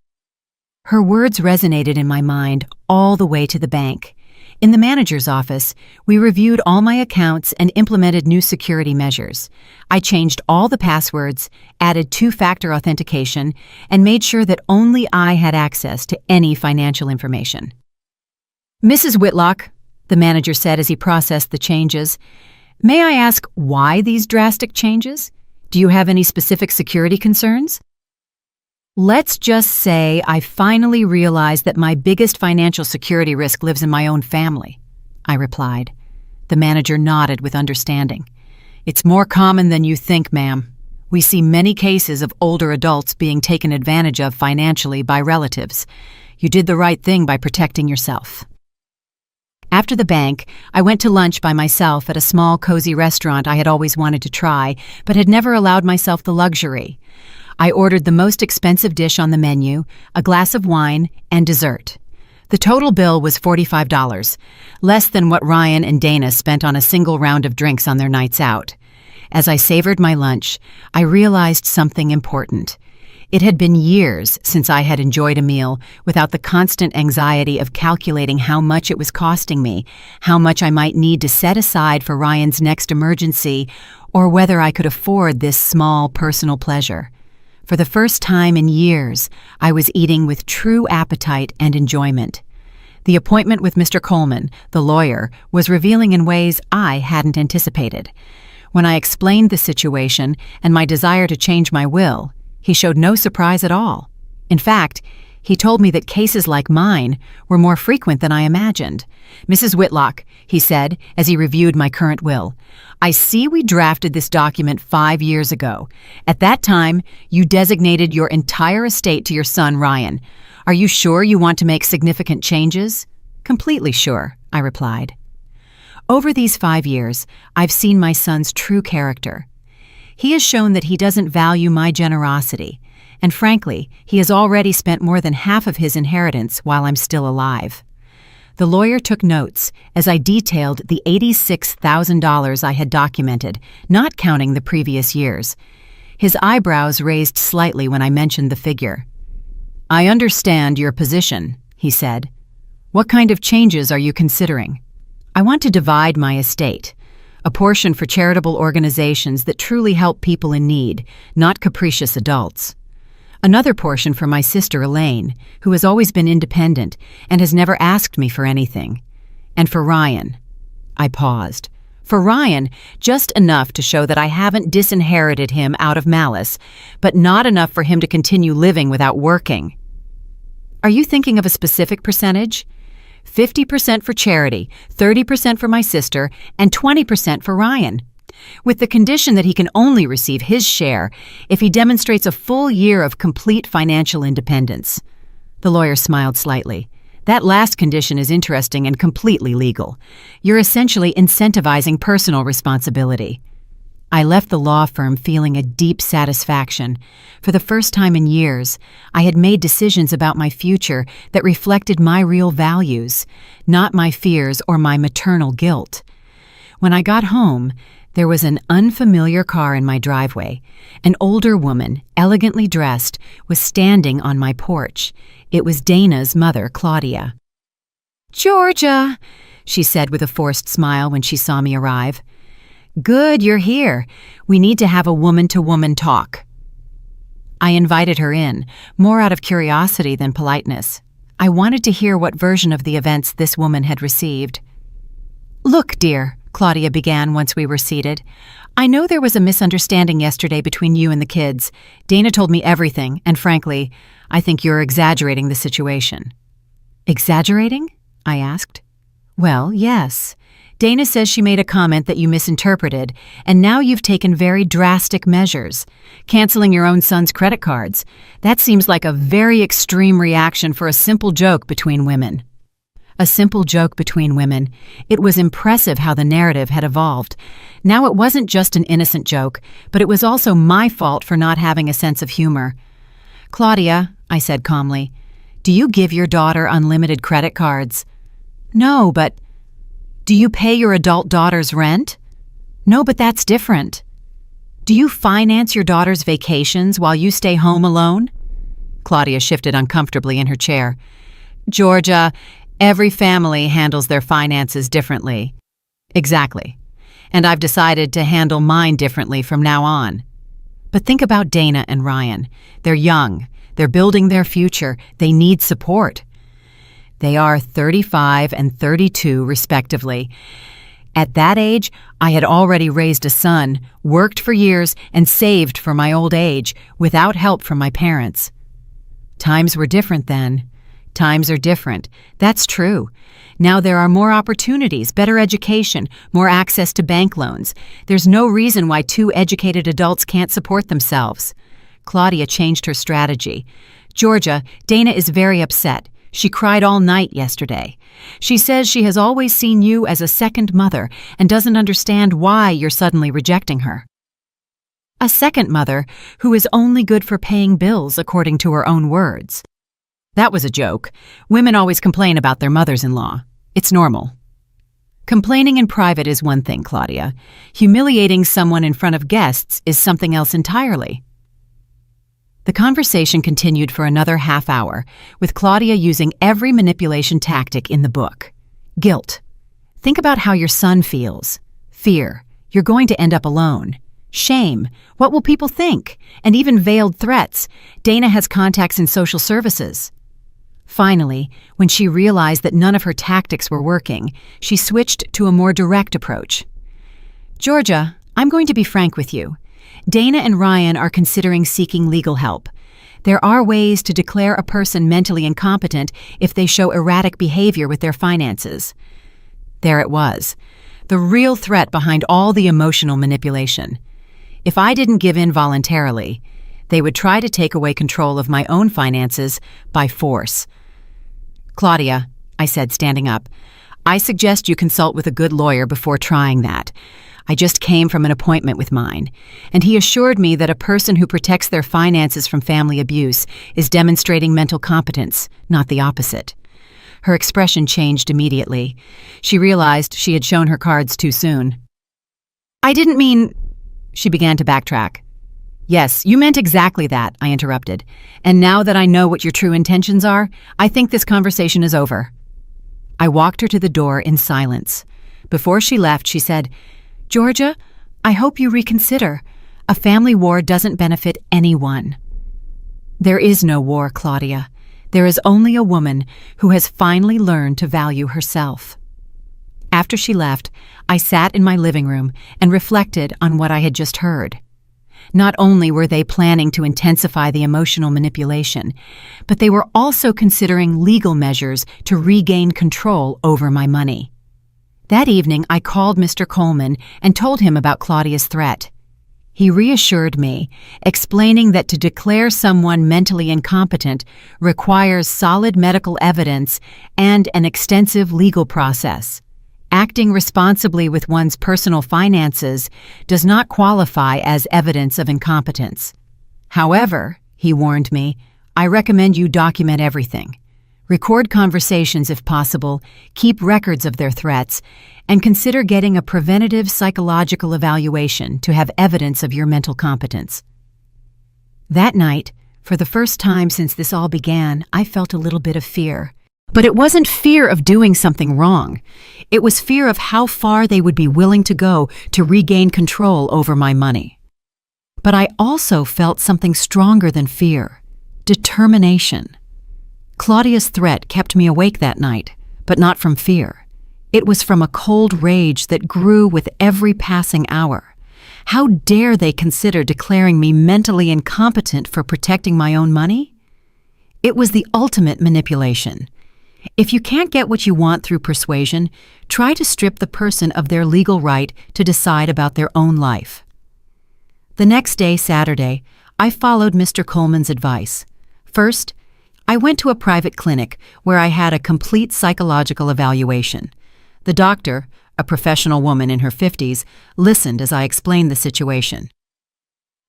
Her words resonated in my mind all the way to the bank. In the manager's office, we reviewed all my accounts and implemented new security measures. I changed all the passwords, added two-factor authentication, and made sure that only I had access to any financial information. "Mrs. Whitlock," the manager said as he processed the changes, "may I ask why these drastic changes? Do you have any specific security concerns?" "Let's just say I finally realized that my biggest financial security risk lives in my own family," I replied. The manager nodded with understanding. "It's more common than you think, ma'am. We see many cases of older adults being taken advantage of financially by relatives. You did the right thing by protecting yourself." After the bank, I went to lunch by myself at a small, cozy restaurant I had always wanted to try, but had never allowed myself the luxury. I ordered the most expensive dish on the menu, a glass of wine, and dessert. The total bill was $45, less than what Ryan and Dana spent on a single round of drinks on their nights out. As I savored my lunch, I realized something important. It had been years since I had enjoyed a meal without the constant anxiety of calculating how much it was costing me, how much I might need to set aside for Ryan's next emergency, or whether I could afford this small personal pleasure. For the first time in years, I was eating with true appetite and enjoyment. The appointment with Mr. Coleman, the lawyer, was revealing in ways I hadn't anticipated. When I explained the situation and my desire to change my will, he showed no surprise at all. In fact, he told me that cases like mine were more frequent than I imagined. "Mrs. Whitlock," he said as he reviewed my current will, "I see we drafted this document 5 years ago. At that time, you designated your entire estate to your son, Ryan. Are you sure you want to make significant changes?" "Completely sure," I replied. Over these 5 years, I've seen my son's true character. He has shown that he doesn't value my generosity, and frankly, he has already spent more than half of his inheritance while I'm still alive. The lawyer took notes as I detailed the $86,000 I had documented, not counting the previous years. His eyebrows raised slightly when I mentioned the figure. "I understand your position," he said. "What kind of changes are you considering?" "I want to divide my estate. A portion for charitable organizations that truly help people in need, not capricious adults. Another portion for my sister Elaine, who has always been independent and has never asked me for anything. And for Ryan." I paused. "For Ryan, just enough to show that I haven't disinherited him out of malice, but not enough for him to continue living without working." "Are you thinking of a specific percentage?" 50% for charity, 30% for my sister, and 20% for Ryan, with the condition that he can only receive his share if he demonstrates a full year of complete financial independence. The lawyer smiled slightly. "That last condition is interesting and completely legal. You're essentially incentivizing personal responsibility." I left the law firm feeling a deep satisfaction. For the first time in years, I had made decisions about my future that reflected my real values, not my fears or my maternal guilt. When I got home, there was an unfamiliar car in my driveway. An older woman, elegantly dressed, was standing on my porch. It was Dana's mother, Claudia. "Georgia," she said with a forced smile when she saw me arrive. "Good, you're here. We need to have a woman-to-woman talk." I invited her in, more out of curiosity than politeness. I wanted to hear what version of the events this woman had received. "Look, dear," Claudia began once we were seated. "I know there was a misunderstanding yesterday between you and the kids. Dana told me everything, and frankly, I think you're exaggerating the situation." "Exaggerating?" I asked. "Well, yes. Dana says she made a comment that you misinterpreted, and now you've taken very drastic measures. Canceling your own son's credit cards. That seems like a very extreme reaction for a simple joke between women." A simple joke between women. It was impressive how the narrative had evolved. Now it wasn't just an innocent joke, but it was also my fault for not having a sense of humor. "Claudia," I said calmly, "do you give your daughter unlimited credit cards?" "No, but..." "Do you pay your adult daughter's rent?" "No, but that's different." "Do you finance your daughter's vacations while you stay home alone?" Claudia shifted uncomfortably in her chair. "Georgia, every family handles their finances differently." "Exactly. And I've decided to handle mine differently from now on." "But think about Dana and Ryan. They're young. They're building their future. They need support." "They are 35 and 32, respectively. At that age, I had already raised a son, worked for years, and saved for my old age, without help from my parents." "Times were different then." "Times are different. That's true. Now there are more opportunities, better education, more access to bank loans. There's no reason why two educated adults can't support themselves." Claudia changed her strategy. "Georgia, Dana is very upset. She cried all night yesterday. She says she has always seen you as a second mother and doesn't understand why you're suddenly rejecting her." "A second mother who is only good for paying bills, according to her own words." "That was a joke. Women always complain about their mothers-in-law. It's normal." "Complaining in private is one thing, Claudia. Humiliating someone in front of guests is something else entirely." The conversation continued for another half hour, with Claudia using every manipulation tactic in the book. Guilt. Think about how your son feels. Fear. You're going to end up alone. Shame. What will people think? And even veiled threats. Dana has contacts in social services. Finally, when she realized that none of her tactics were working, she switched to a more direct approach. "Georgia, I'm going to be frank with you. Dana and Ryan are considering seeking legal help. There are ways to declare a person mentally incompetent if they show erratic behavior with their finances." There it was, the real threat behind all the emotional manipulation. If I didn't give in voluntarily, they would try to take away control of my own finances by force. "Claudia," I said, standing up, "I suggest you consult with a good lawyer before trying that. I just came from an appointment with mine, and he assured me that a person who protects their finances from family abuse is demonstrating mental competence, not the opposite." Her expression changed immediately. She realized she had shown her cards too soon. "I didn't mean..." She began to backtrack. "Yes, you meant exactly that," I interrupted. "And now that I know what your true intentions are, I think this conversation is over." I walked her to the door in silence. Before she left, she said, "Georgia, I hope you reconsider. A family war doesn't benefit anyone." There is no war, Claudia. There is only a woman who has finally learned to value herself. After she left, I sat in my living room and reflected on what I had just heard. Not only were they planning to intensify the emotional manipulation, but they were also considering legal measures to regain control over my money. That evening, I called Mr. Coleman and told him about Claudia's threat. He reassured me, explaining that to declare someone mentally incompetent requires solid medical evidence and an extensive legal process. Acting responsibly with one's personal finances does not qualify as evidence of incompetence. However, he warned me, I recommend you document everything. Record conversations if possible, keep records of their threats, and consider getting a preventative psychological evaluation to have evidence of your mental competence. That night, for the first time since this all began, I felt a little bit of fear. But it wasn't fear of doing something wrong. It was fear of how far they would be willing to go to regain control over my money. But I also felt something stronger than fear: determination. Claudia's threat kept me awake that night, but not from fear. It was from a cold rage that grew with every passing hour. How dare they consider declaring me mentally incompetent for protecting my own money? It was the ultimate manipulation. If you can't get what you want through persuasion, try to strip the person of their legal right to decide about their own life. The next day, Saturday, I followed Mr. Coleman's advice. First, I went to a private clinic where I had a complete psychological evaluation. The doctor, a professional woman in her 50s, listened as I explained the situation.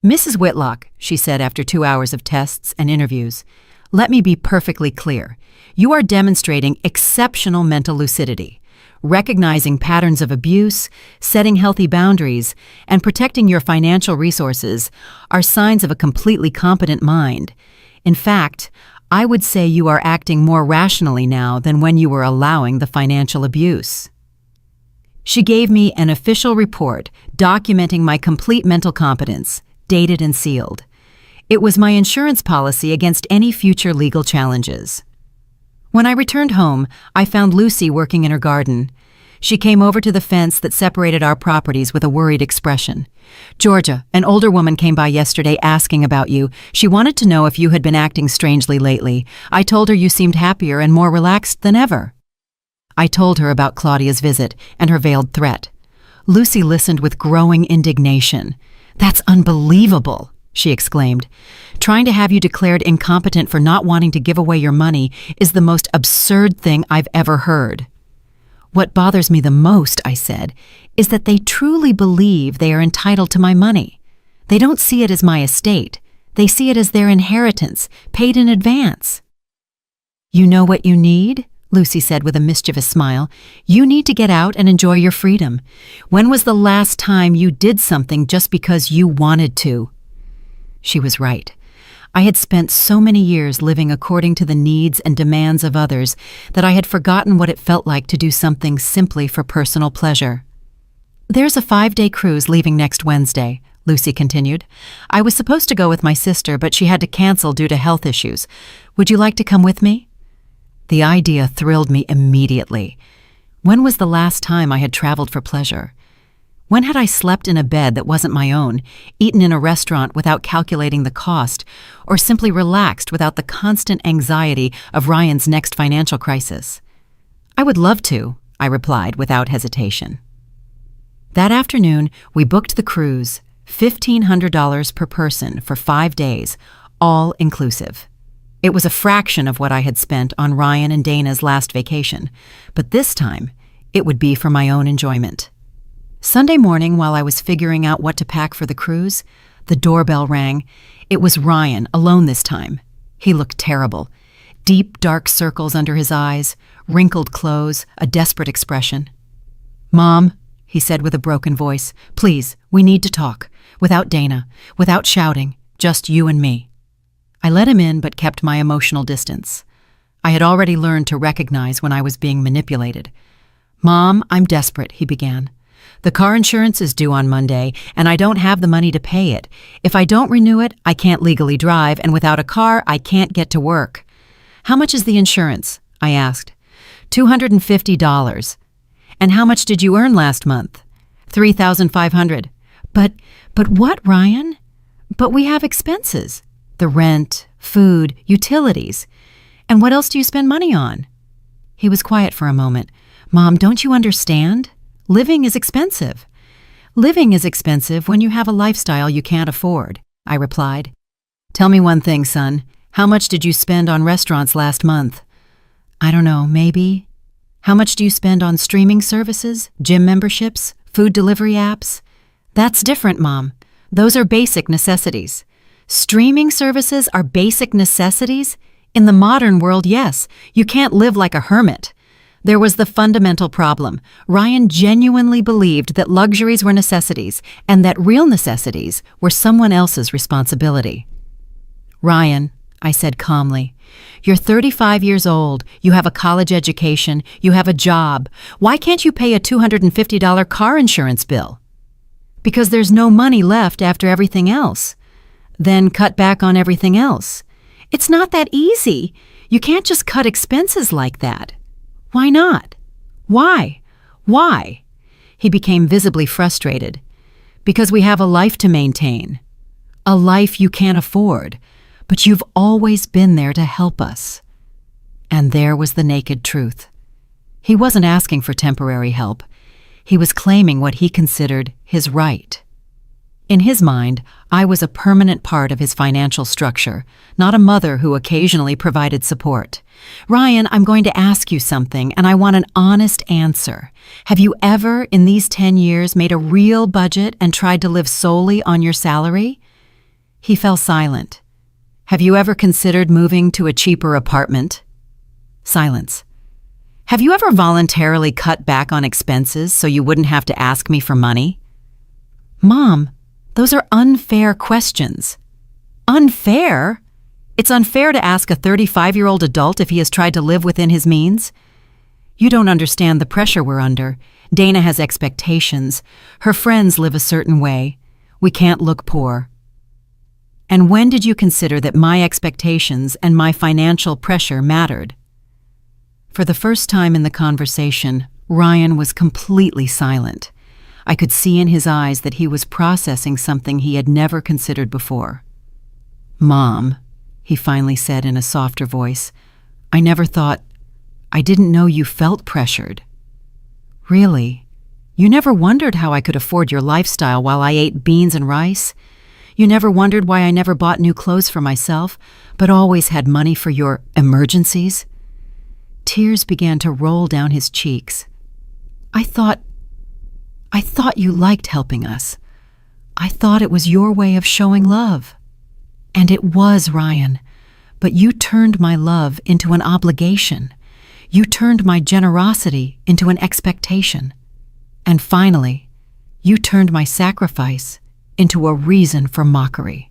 "Mrs. Whitlock," she said after 2 hours of tests and interviews, "let me be perfectly clear. You are demonstrating exceptional mental lucidity. Recognizing patterns of abuse, setting healthy boundaries, and protecting your financial resources are signs of a completely competent mind. In fact, I would say you are acting more rationally now than when you were allowing the financial abuse." She gave me an official report documenting my complete mental competence, dated and sealed. It was my insurance policy against any future legal challenges. When I returned home, I found Lucy working in her garden. She came over to the fence that separated our properties with a worried expression. "Georgia, an older woman came by yesterday asking about you. She wanted to know if you had been acting strangely lately. I told her you seemed happier and more relaxed than ever." I told her about Claudia's visit and her veiled threat. Lucy listened with growing indignation. "That's unbelievable," she exclaimed. "Trying to have you declared incompetent for not wanting to give away your money is the most absurd thing I've ever heard." "What bothers me the most," I said, "is that they truly believe they are entitled to my money. They don't see it as my estate. They see it as their inheritance, paid in advance." "You know what you need?" Lucy said with a mischievous smile. "You need to get out and enjoy your freedom. When was the last time you did something just because you wanted to?" She was right. I had spent so many years living according to the needs and demands of others that I had forgotten what it felt like to do something simply for personal pleasure. "There's a 5-day cruise leaving next Wednesday," Lucy continued. "I was supposed to go with my sister, but she had to cancel due to health issues. Would you like to come with me?" The idea thrilled me immediately. When was the last time I had traveled for pleasure? When had I slept in a bed that wasn't my own, eaten in a restaurant without calculating the cost, or simply relaxed without the constant anxiety of Ryan's next financial crisis? "I would love to," I replied without hesitation. That afternoon, we booked the cruise, $1,500 per person for 5 days, all inclusive. It was a fraction of what I had spent on Ryan and Dana's last vacation, but this time, it would be for my own enjoyment. Sunday morning, while I was figuring out what to pack for the cruise, the doorbell rang. It was Ryan, alone this time. He looked terrible. Deep, dark circles under his eyes, wrinkled clothes, a desperate expression. "Mom," he said with a broken voice, "please, we need to talk. Without Dana, without shouting, just you and me." I let him in but kept my emotional distance. I had already learned to recognize when I was being manipulated. "Mom, I'm desperate," he began. "The car insurance is due on Monday, and I don't have the money to pay it. If I don't renew it, I can't legally drive, and without a car, I can't get to work." "How much is the insurance?" I asked. $250. "And how much did you earn last month?" $3,500. But what, Ryan?" "But we have expenses. The rent, food, utilities. And what else do you spend money on?" He was quiet for a moment. "Mom, don't you understand? Living is expensive." "Living is expensive when you have a lifestyle you can't afford," I replied. "Tell me one thing, son. How much did you spend on restaurants last month?" "I don't know, maybe." How much do you spend on streaming services, gym memberships, food delivery apps? That's different, Mom. Those are basic necessities. Streaming services are basic necessities? In the modern world, yes. You can't live like a hermit. There was the fundamental problem. Ryan genuinely believed that luxuries were necessities and that real necessities were someone else's responsibility. Ryan, I said calmly, you're 35 years old, you have a college education, you have a job. Why can't you pay a $250 car insurance bill? Because there's no money left after everything else. Then cut back on everything else. It's not that easy. You can't just cut expenses like that. Why not? Why? Why? He became visibly frustrated. Because we have a life to maintain. A life you can't afford. But you've always been there to help us. And there was the naked truth. He wasn't asking for temporary help. He was claiming what he considered his right. In his mind, I was a permanent part of his financial structure, not a mother who occasionally provided support. Ryan, I'm going to ask you something, and I want an honest answer. Have you ever, in these 10 years, made a real budget and tried to live solely on your salary? He fell silent. Have you ever considered moving to a cheaper apartment? Silence. Have you ever voluntarily cut back on expenses so you wouldn't have to ask me for money? Mom, those are unfair questions. Unfair? It's unfair to ask a 35-year-old adult if he has tried to live within his means. You don't understand the pressure we're under. Dana has expectations. Her friends live a certain way. We can't look poor. And when did you consider that my expectations and my financial pressure mattered? For the first time in the conversation, Ryan was completely silent. I could see in his eyes that he was processing something he had never considered before. Mom, he finally said in a softer voice, I didn't know you felt pressured. Really? You never wondered how I could afford your lifestyle while I ate beans and rice? You never wondered why I never bought new clothes for myself, but always had money for your emergencies? Tears began to roll down his cheeks. I thought you liked helping us. I thought it was your way of showing love. And it was, Ryan. But you turned my love into an obligation. You turned my generosity into an expectation. And finally, you turned my sacrifice into a reason for mockery.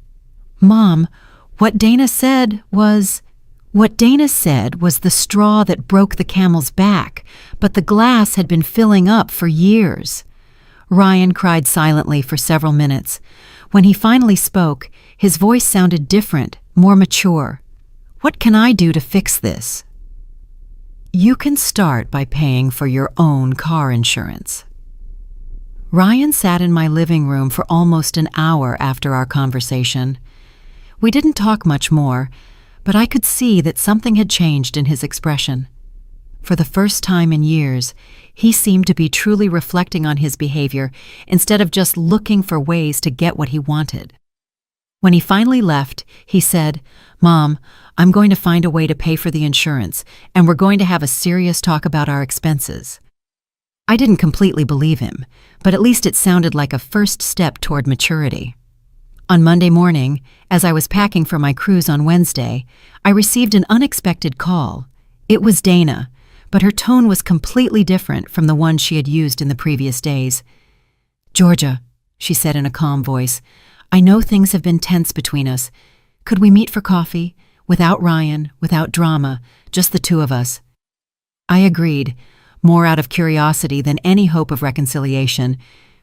Mom, what Dana said was the straw that broke the camel's back, but the glass had been filling up for years. Ryan cried silently for several minutes. When he finally spoke, his voice sounded different, more mature. What can I do to fix this? You can start by paying for your own car insurance. Ryan sat in my living room for almost an hour after our conversation. We didn't talk much more, but I could see that something had changed in his expression. For the first time in years, he seemed to be truly reflecting on his behavior instead of just looking for ways to get what he wanted. When he finally left, he said, Mom, I'm going to find a way to pay for the insurance, and we're going to have a serious talk about our expenses. I didn't completely believe him, but at least it sounded like a first step toward maturity. On Monday morning, as I was packing for my cruise on Wednesday, I received an unexpected call. It was Dana, but her tone was completely different from the one she had used in the previous days. Georgia, she said in a calm voice, I know things have been tense between us. Could we meet for coffee? Without Ryan, without drama, just the two of us. I agreed, more out of curiosity than any hope of reconciliation.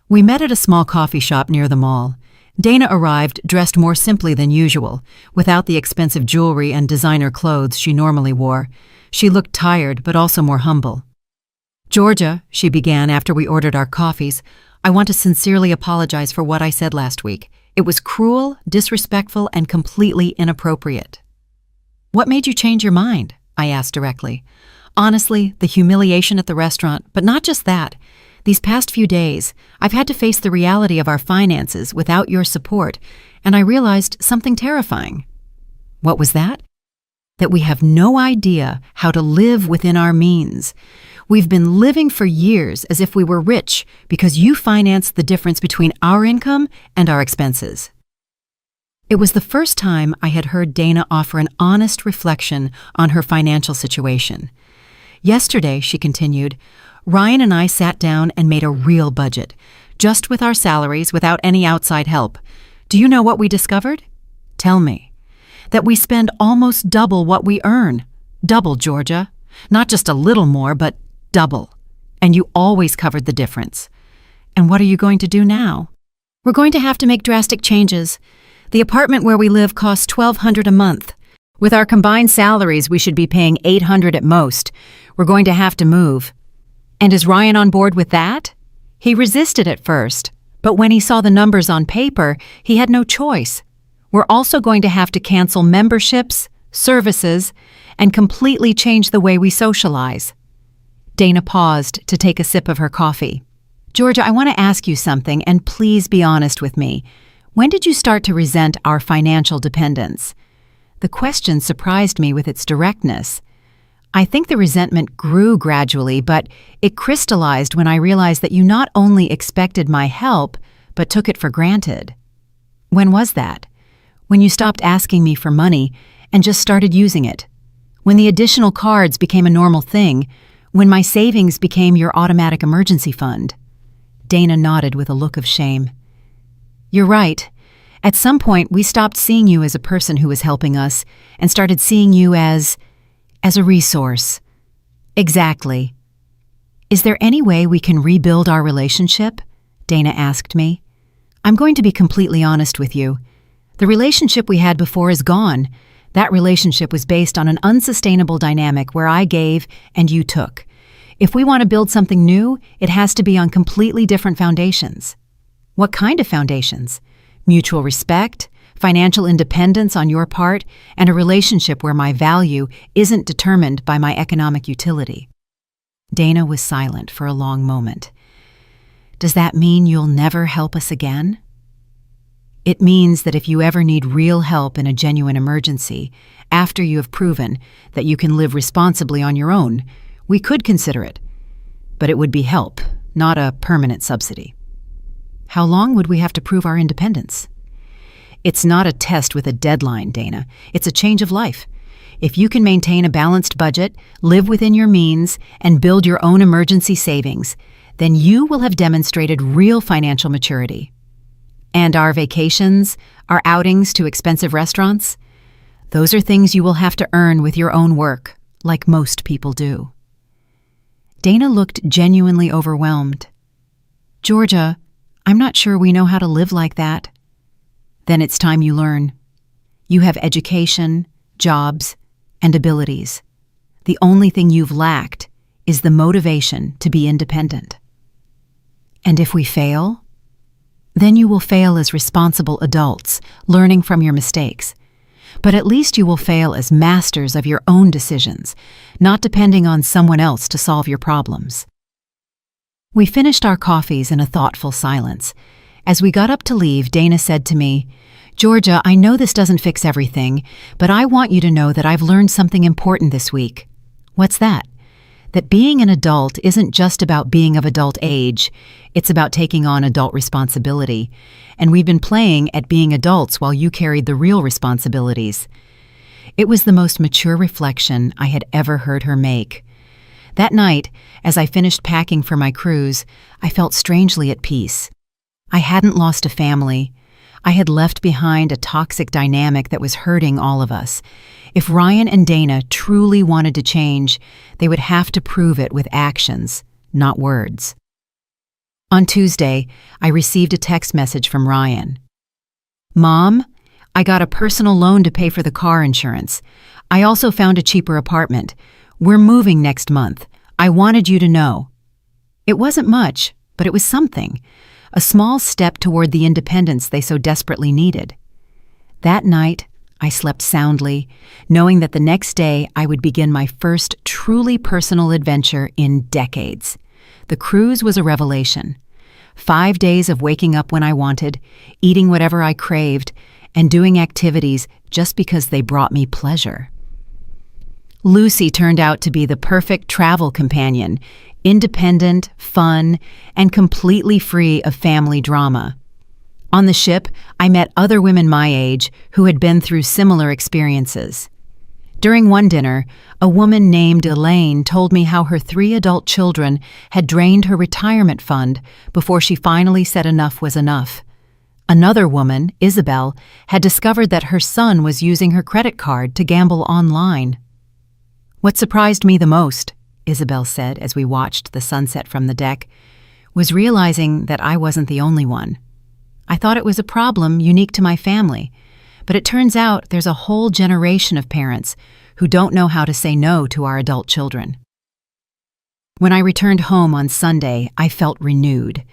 We met at a small coffee shop near the mall. Dana arrived dressed more simply than usual, without the expensive jewelry and designer clothes she normally wore. She looked tired, but also more humble. Georgia, she began after we ordered our coffees, I want to sincerely apologize for what I said last week. It was cruel, disrespectful, and completely inappropriate. What made you change your mind? I asked directly. Honestly, the humiliation at the restaurant, but not just that. These past few days, I've had to face the reality of our finances without your support, and I realized something terrifying. What was that? That we have no idea how to live within our means. We've been living for years as if we were rich because you financed the difference between our income and our expenses." It was the first time I had heard Dana offer an honest reflection on her financial situation. "Yesterday," she continued, "Ryan and I sat down and made a real budget, just with our salaries, without any outside help. Do you know what we discovered? Tell me. That we spend almost double what we earn. Double, Georgia. Not just a little more, but double. And you always covered the difference. And what are you going to do now?" "We're going to have to make drastic changes. The apartment where we live costs $1,200 a month. With our combined salaries, we should be paying $800 at most. We're going to have to move." "And is Ryan on board with that?" "He resisted at first, but when he saw the numbers on paper, he had no choice. We're also going to have to cancel memberships, services, and completely change the way we socialize." Dana paused to take a sip of her coffee. "Georgia, I want to ask you something, and please be honest with me. When did you start to resent our financial dependence?" The question surprised me with its directness. I think the resentment grew gradually, but it crystallized when I realized that you not only expected my help, but took it for granted. "When was that?" "When you stopped asking me for money and just started using it. When the additional cards became a normal thing. When my savings became your automatic emergency fund." Dana nodded with a look of shame. "You're right. At some point, we stopped seeing you as a person who was helping us and started seeing you as a resource." "Exactly. Is there any way we can rebuild our relationship?" Dana asked me. "I'm going to be completely honest with you. The relationship we had before is gone. That relationship was based on an unsustainable dynamic where I gave and you took. If we want to build something new, it has to be on completely different foundations." "What kind of foundations?" "Mutual respect, financial independence on your part, and a relationship where my value isn't determined by my economic utility." Dana was silent for a long moment. "Does that mean you'll never help us again?" "It means that if you ever need real help in a genuine emergency, after you have proven that you can live responsibly on your own, we could consider it. But it would be help, not a permanent subsidy." "How long would we have to prove our independence?" "It's not a test with a deadline, Dana. It's a change of life. If you can maintain a balanced budget, live within your means, and build your own emergency savings, then you will have demonstrated real financial maturity." "And our vacations, our outings to expensive restaurants? Those are things you will have to earn with your own work, like most people do." Dana looked genuinely overwhelmed. "Georgia, I'm not sure we know how to live like that." "Then it's time you learn. You have education, jobs, and abilities. The only thing you've lacked is the motivation to be independent." "And if we fail?" "Then you will fail as responsible adults, learning from your mistakes. But at least you will fail as masters of your own decisions, not depending on someone else to solve your problems." We finished our coffees in a thoughtful silence. As we got up to leave, Dana said to me, "Georgia, I know this doesn't fix everything, but I want you to know that I've learned something important this week." "What's that?" "That being an adult isn't just about being of adult age. It's about taking on adult responsibility. And we've been playing at being adults while you carried the real responsibilities." It was the most mature reflection I had ever heard her make. That night, as I finished packing for my cruise, I felt strangely at peace. I hadn't lost a family. I had left behind a toxic dynamic that was hurting all of us. If Ryan and Dana truly wanted to change, they would have to prove it with actions, not words. On Tuesday, I received a text message from Ryan. "Mom, I got a personal loan to pay for the car insurance. I also found a cheaper apartment. We're moving next month. I wanted you to know." It wasn't much, but it was something. A small step toward the independence they so desperately needed. That night, I slept soundly, knowing that the next day I would begin my first truly personal adventure in decades. The cruise was a revelation. 5 days of waking up when I wanted, eating whatever I craved, and doing activities just because they brought me pleasure. Lucy turned out to be the perfect travel companion, independent, fun, and completely free of family drama. On the ship, I met other women my age who had been through similar experiences. During one dinner, a woman named Elaine told me how her 3 adult children had drained her retirement fund before she finally said enough was enough. Another woman, Isabel, had discovered that her son was using her credit card to gamble online. "What surprised me the most," Isabel said as we watched the sunset from the deck, "was realizing that I wasn't the only one. I thought it was a problem unique to my family, but it turns out there's a whole generation of parents who don't know how to say no to our adult children." When I returned home on Sunday, I felt renewed.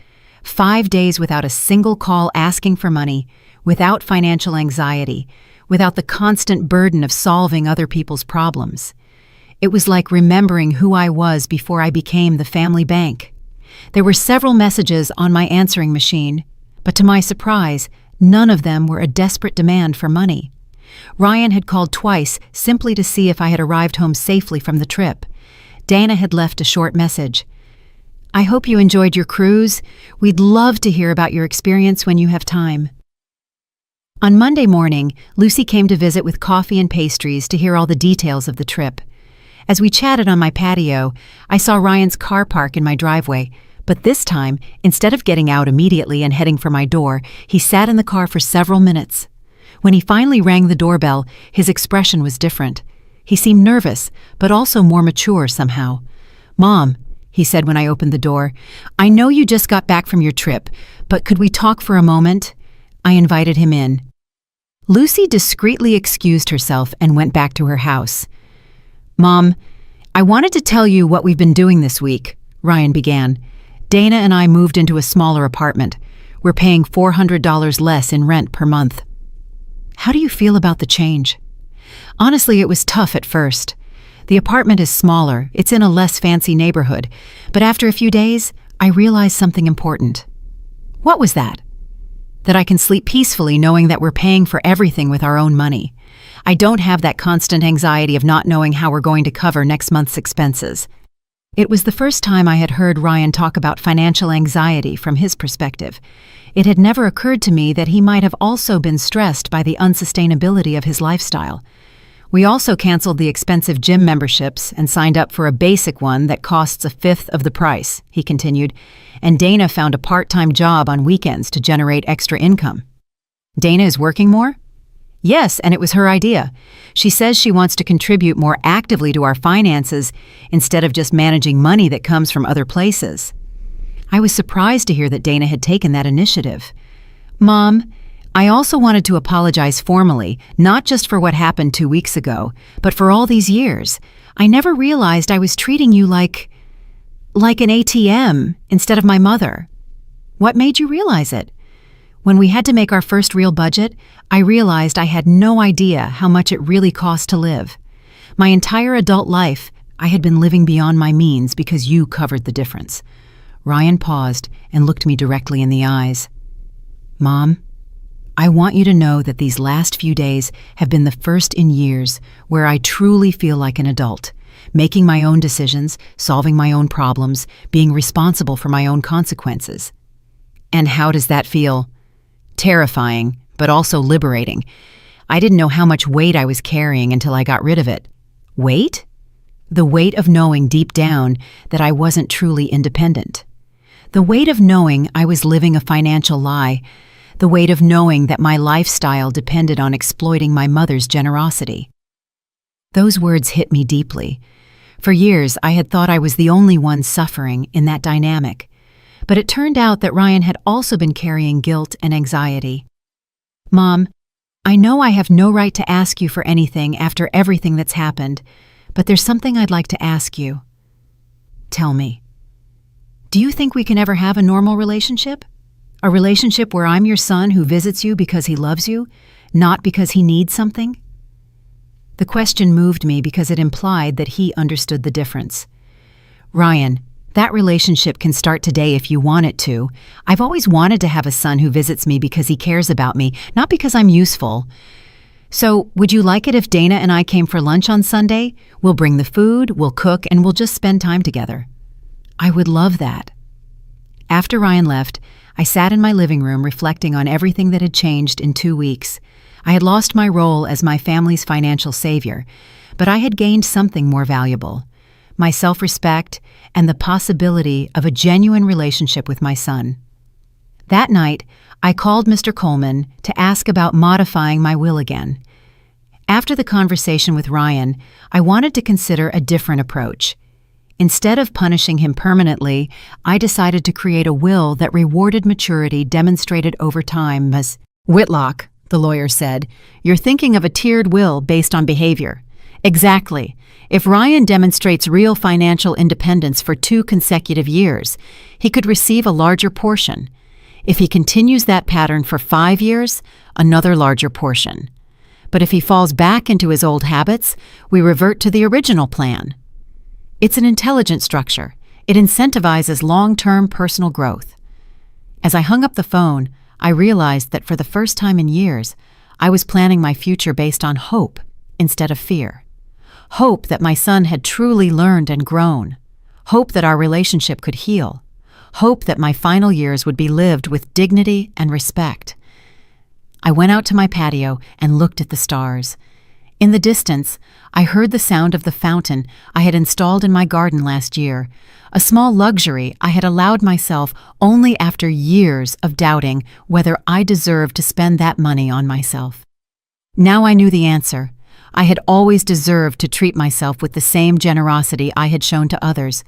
5 days without a single call asking for money, without financial anxiety, without the constant burden of solving other people's problems. It was like remembering who I was before I became the family bank. There were several messages on my answering machine, but to my surprise, none of them were a desperate demand for money. Ryan had called twice simply to see if I had arrived home safely from the trip. Dana had left a short message. "I hope you enjoyed your cruise. We'd love to hear about your experience when you have time." On Monday morning, Lucy came to visit with coffee and pastries to hear all the details of the trip. As we chatted on my patio, I saw Ryan's car park in my driveway, but this time, instead of getting out immediately and heading for my door, he sat in the car for several minutes. When he finally rang the doorbell, his expression was different. He seemed nervous, but also more mature somehow. "Mom," he said when I opened the door, "I know you just got back from your trip, but could we talk for a moment?" I invited him in. Lucy discreetly excused herself and went back to her house. "Mom, I wanted to tell you what we've been doing this week," Ryan began. "Dana and I moved into a smaller apartment. We're paying $400 less in rent per month." "How do you feel about the change?" "Honestly, it was tough at first. The apartment is smaller, it's in a less fancy neighborhood, but after a few days, I realized something important." "What was that?" "That I can sleep peacefully knowing that we're paying for everything with our own money. I don't have that constant anxiety of not knowing how we're going to cover next month's expenses." It was the first time I had heard Ryan talk about financial anxiety from his perspective. It had never occurred to me that he might have also been stressed by the unsustainability of his lifestyle. "We also canceled the expensive gym memberships and signed up for a basic one that costs a fifth of the price," he continued, "and Dana found a part-time job on weekends to generate extra income." "Dana is working more?" "Yes, and it was her idea. She says she wants to contribute more actively to our finances instead of just managing money that comes from other places." I was surprised to hear that Dana had taken that initiative. "Mom, I also wanted to apologize formally, not just for what happened 2 weeks ago, but for all these years. I never realized I was treating you like an ATM instead of my mother." "What made you realize it?" "When we had to make our first real budget, I realized I had no idea how much it really cost to live. My entire adult life, I had been living beyond my means because you covered the difference." Ryan paused and looked me directly in the eyes. "Mom, I want you to know that these last few days have been the first in years where I truly feel like an adult, making my own decisions, solving my own problems, being responsible for my own consequences." "And how does that feel?" "Terrifying, but also liberating. I didn't know how much weight I was carrying until I got rid of it." "Weight?" "The weight of knowing deep down that I wasn't truly independent. The weight of knowing I was living a financial lie. The weight of knowing that my lifestyle depended on exploiting my mother's generosity." Those words hit me deeply. For years, I had thought I was the only one suffering in that dynamic. But it turned out that Ryan had also been carrying guilt and anxiety. "Mom, I know I have no right to ask you for anything after everything that's happened, but there's something I'd like to ask you." "Tell me." "Do you think we can ever have a normal relationship? A relationship where I'm your son who visits you because he loves you, not because he needs something?" The question moved me because it implied that he understood the difference. "Ryan, that relationship can start today if you want it to. I've always wanted to have a son who visits me because he cares about me, not because I'm useful. So, would you like it if Dana and I came for lunch on Sunday? We'll bring the food, we'll cook, and we'll just spend time together. I would love that. After Ryan left, I sat in my living room reflecting on everything that had changed in 2 weeks. I had lost my role as my family's financial savior, but I had gained something more valuable: my self-respect and the possibility of a genuine relationship with my son. That night, I called Mr. Coleman to ask about modifying my will again. After the conversation with Ryan, I wanted to consider a different approach. Instead of punishing him permanently, I decided to create a will that rewarded maturity demonstrated over time. As Whitlock, the lawyer said, "You're thinking of a tiered will based on behavior." Exactly. If Ryan demonstrates real financial independence for 2 consecutive years, he could receive a larger portion. If he continues that pattern for 5 years, another larger portion. But if he falls back into his old habits, we revert to the original plan. It's an intelligent structure. It incentivizes long-term personal growth. As I hung up the phone, I realized that for the first time in years, I was planning my future based on hope instead of fear. Hope that my son had truly learned and grown. Hope that our relationship could heal. Hope that my final years would be lived with dignity and respect. I went out to my patio and looked at the stars. In the distance, I heard the sound of the fountain I had installed in my garden last year, a small luxury I had allowed myself only after years of doubting whether I deserved to spend that money on myself. Now I knew the answer. I had always deserved to treat myself with the same generosity I had shown to others.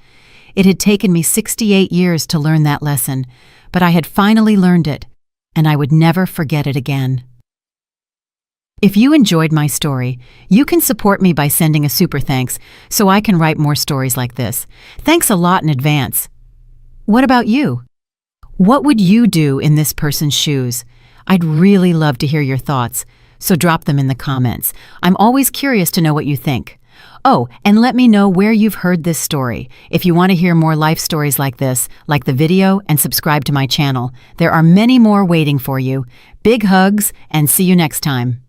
It had taken me 68 years to learn that lesson, but I had finally learned it, and I would never forget it again. If you enjoyed my story, you can support me by sending a super thanks so I can write more stories like this. Thanks a lot in advance. What about you? What would you do in this person's shoes? I'd really love to hear your thoughts, so drop them in the comments. I'm always curious to know what you think. Oh, and let me know where you've heard this story. If you want to hear more life stories like this, like the video and subscribe to my channel. There are many more waiting for you. Big hugs, and see you next time.